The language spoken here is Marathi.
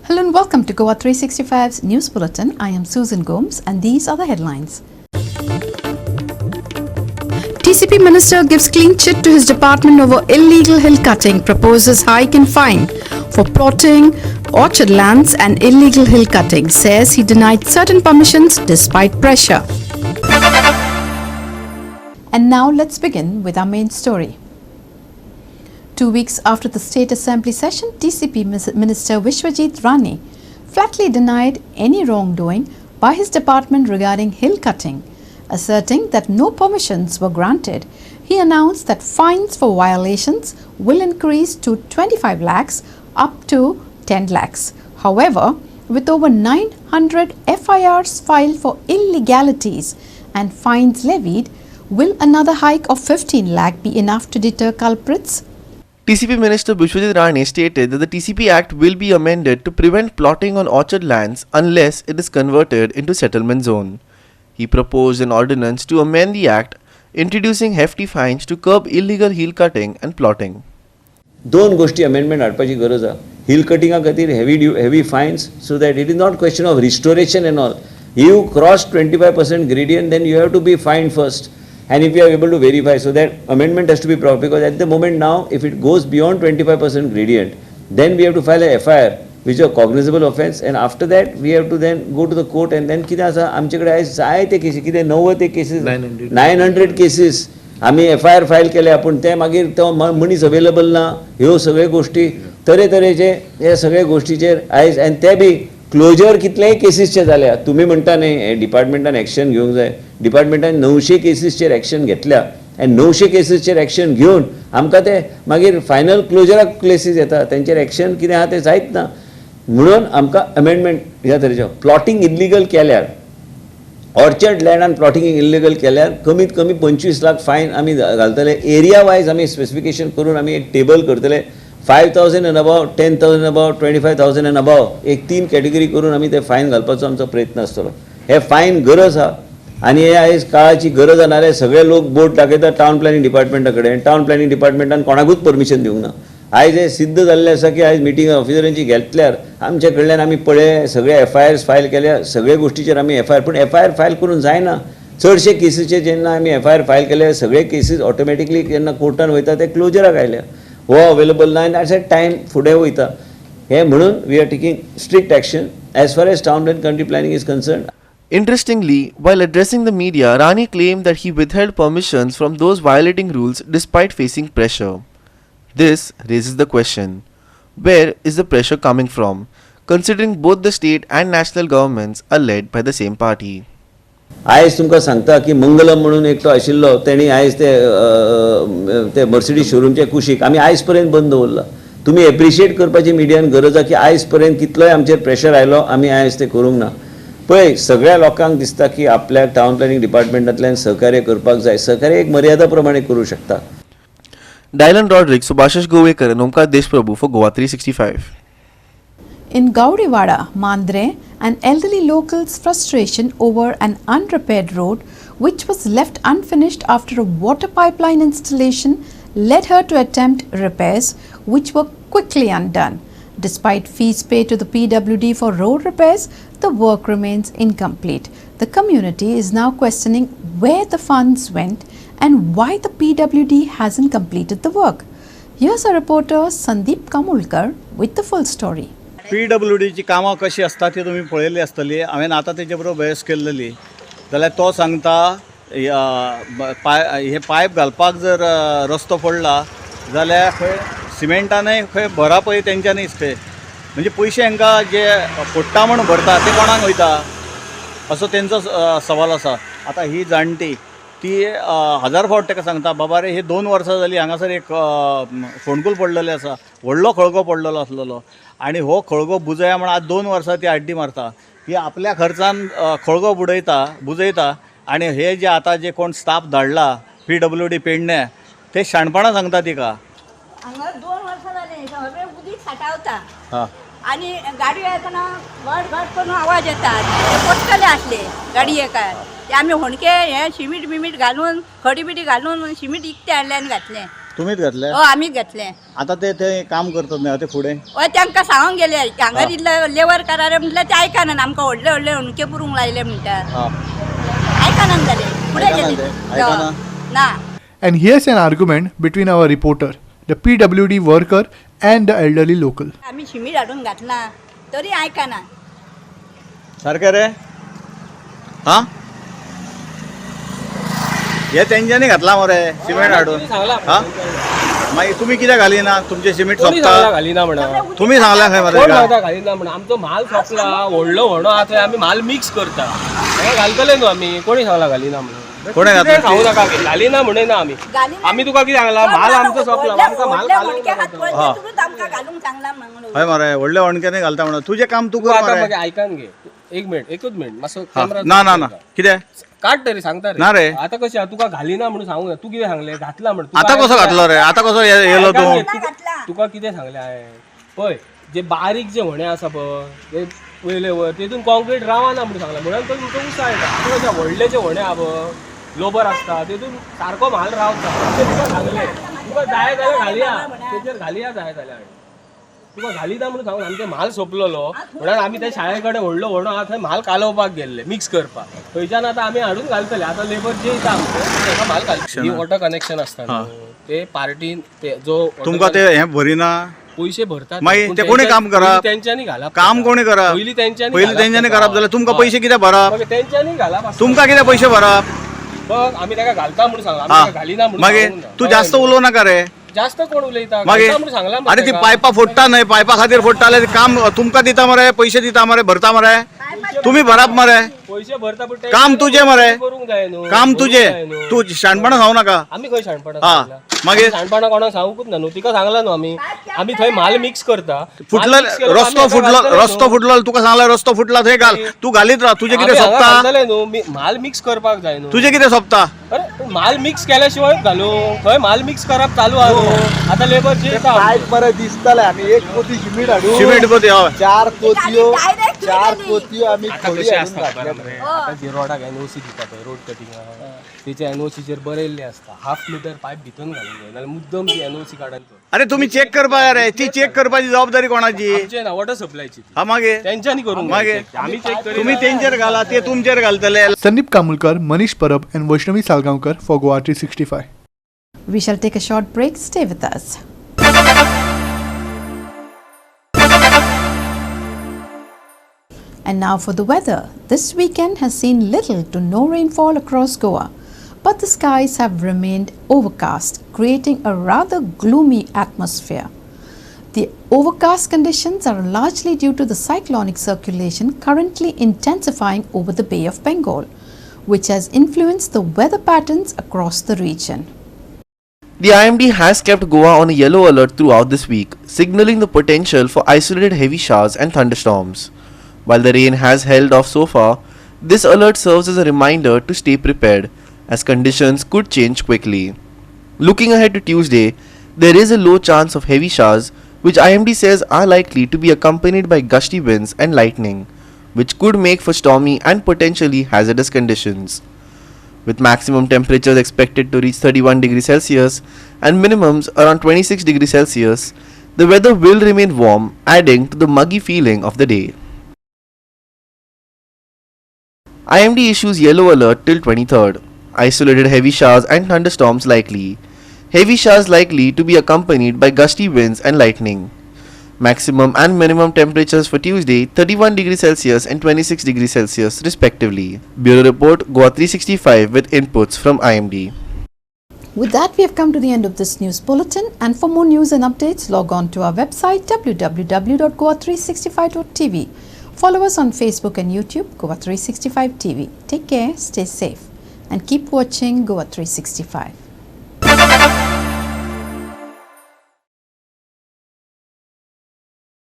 Hello and welcome to Goa 365's News Bulletin. I am Susan Gomes and these are the headlines. TCP Minister gives clean chit to his department over illegal hill cutting, proposes hike in fine for plotting orchard lands and illegal hill cutting, says he denied certain permissions despite pressure. And now let's begin with our main story. 2 weeks after the State Assembly session, TCP Minister Vishwajit Rane flatly denied any wrongdoing by his department regarding hill cutting. Asserting that no permissions were granted, he announced that fines for violations will increase to 25 lakhs up to 10 lakhs. However, with over 900 FIRs filed for illegalities and fines levied, will another hike of 15 lakh be enough to deter culprits? TCP Minister Vishwajit Rane stated that the TCP Act will be amended to prevent plotting on orchard lands unless it is converted into settlement zone. He proposed an ordinance to amend the Act, introducing hefty fines to curb illegal hill cutting and plotting. दोन गोष्टी अमेंडमेंट हाडपाची गरज आहा. हिल कटिंगा खातीर heavy fines so that it is not question of restoration and all. You cross 25% gradient, then you have to be fined first. And if you are able to verify, so that amendment has to be proper, because at the moment now, if it goes beyond 25% gradient, then we have to file a FIR, which is a cognizable offence, and after that we have to then go to the court, and then कितें आसा आमचे कडेन जाय ते केसी कितें 90 केसीस 900 केसीस आमी FIR फायल केले आपूण ते मागीर तो मनीस अवेलेबल ना, ह्यो सगळे गोष्टी तरेतरेचे हे सगळे गोष्टीचेर आयज आनी ते बी क्लोजर कितलेय केसीसचे जाल्या. तुम्ही म्हणटा न्ही डिपार्टमेंटान एक्शन घेवंक जाय, डिपार्टमेंटान 900 केसीसचेर एक्शन घेतल्या आनी 900 केसीसचेर एक्शन घेवन आमकां ते मागीर फायनल क्लोजराक प्लेसीस येता, तेंचेर एक्शन कितें आहा तें जायत ना. म्हणून आमकां अमेंडमेंट ह्या तरेचो प्लॉटिंग इल्लीगल केल्यार, ऑर्चर्ड लँडान प्लॉटिंग इल्लीगल केल्यार कमीत कमी 25 लाख फायन आमी घालतले. एरिया वायज आमी स्पेसिफिकेशन करून आमी एक टेबल करतले. 5,000 and above, 10,000 above, 25,000 and above, एक 3 कॅटेगरी करून आमी ते फायन घालपाचो आमचो प्रयत्न आसतलो. हे फायन गरज आहा आनी हे आयज काळाची गरज नाल्यार सगळे लोक बोर्ड दाखयता टावन प्लॅनिंग डिपार्टमेंटा कडेन. टावन प्लॅनिंग डिपार्टमेंटान कोणाकूच परमिशन दिवंक ना. आयज हे सिद्ध जाल्लें आसा की आयज मिटींग ऑफिसरांची घेतल्यार आमचे कडल्यान आमी पळय सगळे FIRs फायल केल्या, सगळे गोष्टीचेर आमी FIR, पूण FIR फायल करून जायना. चडशे केसीचे जेन्ना आमी FIR फायल केले, सगळे केसीस ऑटोमॅटिकली जेन्ना कोर्टान वयता ते क्लोजराक आयल्या. हो अवेलेबल ना, दॅट्स एट टायम फुडें वयता. हे म्हणून we are taking strict action as far as town and country planning is concern. Interestingly, while addressing the media, Rane claimed that he withheld permissions from those violating rules despite facing pressure. This raises the question, where is the pressure coming from, considering both the state and national governments are led by the same party? आयज तुमकां सांगता की मंगलम म्हणून एकटो आशिल्लो, तेणी आयज ते मर्सिडीज शोरूमचे कुशीक आमी आयज पर्यंत बंद दवरला. तुमी एप्रिशिएट करपाची मिडियान गरज आहा की आयज पर्यंत कितलोय आमचेर प्रेशर आयलो, आमी आयज ते करूंक ना. पळय सगळ्या लोकांक दिसता की आपल्या टावन प्लॅनिंग डिपार्टमेंटांतल्यान सहकार्य करपाक जाय. सहकार्य एक मर्यादा प्रमाणे करूं शकता. Dylan Roderick, Subhashish Govekar and Omkar Deshprabhu for Goa 365. In Gaudivada, Mandre, an elderly local's frustration over an unrepaired road which was left unfinished after a water pipeline installation led her to attempt repairs which were quickly undone. Despite fees paid to the PWD for road repairs, the work remains incomplete. The community is now questioning where the funds went and why the PWD hasn't completed the work. Here's our reporter Sandeep Kamulkar with the full story. PWDची कामां कशी आसता ती तुमी पळयल्ली आसतली. हांवें आतां तेजे बरोबर बहस केल्ली जाल्यार तो सांगता हे पायप घालपाक जर रस्तो फोडला जाल्यार खंय सिमेंटानय खंय भरा पळय तेंच्यांनी दिसते, म्हणजे पयशे हांकां जे फोडटा म्हूण भरता ते कोणाक वयता असो तेंचो सवाल आसा. आतां ही जाणटी ती 1000 फावट ताका सांगता बाबा रे हे 2 वर्सां जालीं हांगासर एक फोंडकूल पडलेले आसा, व्हडलो खळगो पडलेलो आसलेलो आनी हो खळगो बुजया म्हण आज 2 वर्सां ती आड्डी मारता. ही आपल्या खर्चान खळगो बुजयता आनी हे जे आतां जे कोण स्टाफ धाडला PWD पेडणे ते शाणपणां सांगता तिका. हांगा 2 वर्सां जालीं सगळें उदीक साठावता आनी गाडयो येतना घट घट करून आवाज येतात. ते पडटले आसले गाडये येतात ते आमी होणके हे सिमीट बिमीट घालून खडी बिडी घालून सिमीट इकते हाडले आनी घातलें तुम्हीच घातले आम्ही घेतले आता ते काम करतात नाही ते पुढे तांकां सांगून गेले हांगा इल्लो लेवर करारे म्हटल्यार ते आयकना आमकां व्हडले व्हडले उणके पुरूंक लायले म्हणटात आयकना जाले फुडें गेले ना. And here's an argument between our reporter, the PWD worker and the elderly local. आम्ही शिमीट हाडून घातला तरी आयकना. सारखे रे हा हे तेंच्यांनी घातला मरे सिमेंट हाडून हा मागीर तुमी कित्याक घालिना तुमचे सिमेंट सोंपता घालिना म्हणून तुम्ही सांगला खंय मरे कोण सांगता घालिना म्हणून आमचो माल सोंपला व्हडलो व्हडो आहा थंय आमी माल मिक्स करता हे घालतले न्हू आमी कोणी सांगला घालिना म्हणून कोणे कितें घातला सांगू नाका घालिना म्हणना आमी आमी तुका कितें सांगला माल आमचो सोंपला आमकां माल घालूंक सांगला म्हणून हय मरे व्हडले वणक्याने घालता म्हणून तुजें काम तूं तूं कर आतां मरे मागीर आयकान घे एकूच मिनिट मातसो हा. कॅमेरा ना कितें काट तरी सांगता ना रे. आता कशें आहा, तुका घालिना म्हणून सांगू ना तू कितें सांगले घातला म्हणून तुका आता कसो घातलो रे आता कसो येयलो तूं तुका कितें सांगले हांवें पळय जे बारीक जे व्हणे आसा पळय ते पयले वयर तेतून कॉन्क्रीट रावना म्हणून सांगला म्हणून तो तुमचो उसाळ येता तुका जे व्हडले जे व्हणे आहा पळय लोबर आसता तेतून सारको म्हाल रावता ते तुका सांगले तुका जाय जाल्यार घालया तेचेर घालया जाय जाल्यार तुका घालिता म्हणून सांगून आमचे म्हाल सोंपलेलो म्हणून आमी त्या शाळे कडेन व्हडलो व्हडो आहा थंय म्हाल कालोवपाक गेल्ले मिक्स करपाक थंयच्यान आतां आमी हाडून घालतले आतां लेबर जे येता आमचे ताका म्हाल घालतले ही वॉटर कनेक्शन आसता न्हू ते पार्टीन ते जो तुमकां ते हे भरिना पयशे भरतात मागीर ते कोणी काम करप तेंच्यांनी घालप काम कोणी करप पयलीं तेंच्यांनी तेंच्यांनी करप जाल्यार तुमकां पयशे कितें भरप मागीर तेंच्यांनी घालप तुमकां कितें पयशे भरप बघ आमी ताका घालता म्हणून सांगला आमी हा ताका घालिना म्हणून मागीर सांगूंक ना. तू जास्त उलोव नाका रे जास्त कोण उलयता मागीर घालता म्हणून सांगला अरे ती ताका. पायपां फोडटा न्हय पायपा खातीर फोडटाले काम तुमकां दिता मरे पयशे दिता मरे भरता मरे तुम्ही भरप मरे पयशे भरता पण ते काम तुजें मरे करूंक जाय न्हू काम करूंक तुजें जाय न्हू. तू शाणपणां खावं नाका आमी खंय शाणपणां हा. सांगला? मागीर? आमी शाणपणां कोणाक सांगूकूच ना न्हू तिका सांगला न्हू आमी थंय माल मिक्स करता फुटलो माल mix केलो आमी रस्तो हाका फुटलो घालतले रस्तो न्हू. फुटलो तुका सांगला रस्तो फुटला थंय घाल तू घालीत राव तुजें कितें आमी हांगा सोंपता घालतले न्हू माल मिक्स करपाक जाय न्हू तुजें कितें सोंपता अरे पण माल मिक्स केल्याशिवाय घालू खंय माल मिक्स करप चालू आहा न्हू. आतां लेबर जे येता पायप बरं दिसतले आम्ही एक पोती सिमेंट हाडून सिमेंट पोती हय चार पोतियो direct चार गेली. पोतियो आम्ही आता खोली कशें हाडून आसता घातल्या. बरं मरे आतां जे रोडाक एनओसी दिता पळय रोड कटिंग तेच्या एनओसीचेर बरयल्लें आसता 1/2 मिटर पायप भितून घालूंक जाय नाल्यार मुद्दम ती एनओसी काडून अरे तुम्ही चेक करपा जाय रे ती चेक करपाची जबाबदारी कोणाची आमचे ना वॉटर सप्लायची हा मागे तेंच्यांनी करूंक मागे जाय. आमी चेक करीत तुम्ही तेंचेर घाला ते तुमचेर घालतले Sandeep Kamulkar, Manish Parab and Vaishnavi Salgaonkar for Goa 365. We shall take a short break. Stay with us. And now for the weather. This weekend has seen little to no rainfall across Goa, but the skies have remained overcast, creating a rather gloomy atmosphere. The overcast conditions are largely due to the cyclonic circulation currently intensifying over the Bay of Bengal, which has influenced the weather patterns across the region. The IMD has kept Goa on a yellow alert throughout this week, signaling the potential for isolated heavy showers and thunderstorms. While the rain has held off so far, this alert serves as a reminder to stay prepared, as conditions could change quickly. Looking ahead to Tuesday, there is a low chance of heavy showers, which IMD says are likely to be accompanied by gusty winds and lightning, which could make for stormy and potentially hazardous conditions. With maximum temperatures expected to reach 31 degrees Celsius and minimums around 26 degrees Celsius, the weather will remain warm, adding to the muggy feeling of the day. IMD issues yellow alert till 23rd. Isolated heavy showers and thunderstorms likely. Heavy showers likely to be accompanied by gusty winds and lightning. Maximum and minimum temperatures for Tuesday 31 degrees Celsius and 26 degrees Celsius respectively. Bureau Report Goa 365 with inputs from IMD. With that, we have come to the end of this news bulletin, and for more news and updates, log on to our website www.goa365.tv. Follow us on Facebook and YouTube, Goa 365 TV. Take care, stay safe, and keep watching Goa 365.